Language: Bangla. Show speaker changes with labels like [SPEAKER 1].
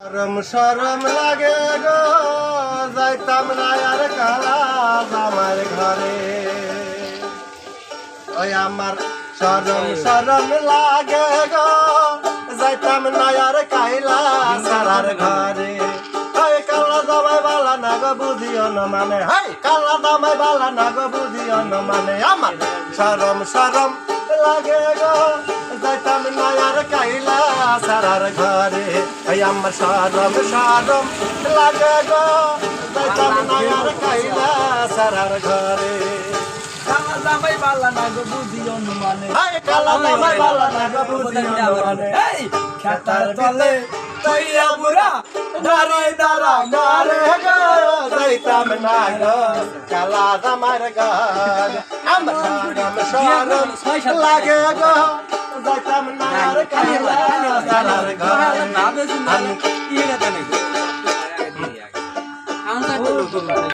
[SPEAKER 1] শরম শরম লাগে গো যাইতাম না আর কালা আমার ঘরে ওই আমার শরম শরম লাগে গো যাইতাম না আর কাইলা সারার ঘরে ওই কালা দামাই বালা না গো বুঝিও না মানে হাই কালা দামাই বালা না গো বুঝিও না মানে আমার শরম শরম লাগে গো যাইতাম না আর কাইলা সারার ঘরে ওই আমার শরম শরম লাগে গো যাইতাম না আর কাইলা সারার ঘরে
[SPEAKER 2] কালা জামাই বালা না গো বুঝিও না মানে
[SPEAKER 1] হাই কালা দামাই বালা না গো বুঝিও না মানে
[SPEAKER 2] এই খেতার তলে তৈয়া বুড়া
[SPEAKER 1] দাঁড়ে দাঁড়া ঘরে গো যাইতাম না গো কালা দামার ঘর আমার শরম শরম লাগে গো যাইতাম না আর কাইলা সারার ঘরে
[SPEAKER 2] না বেশ না ইয়ে না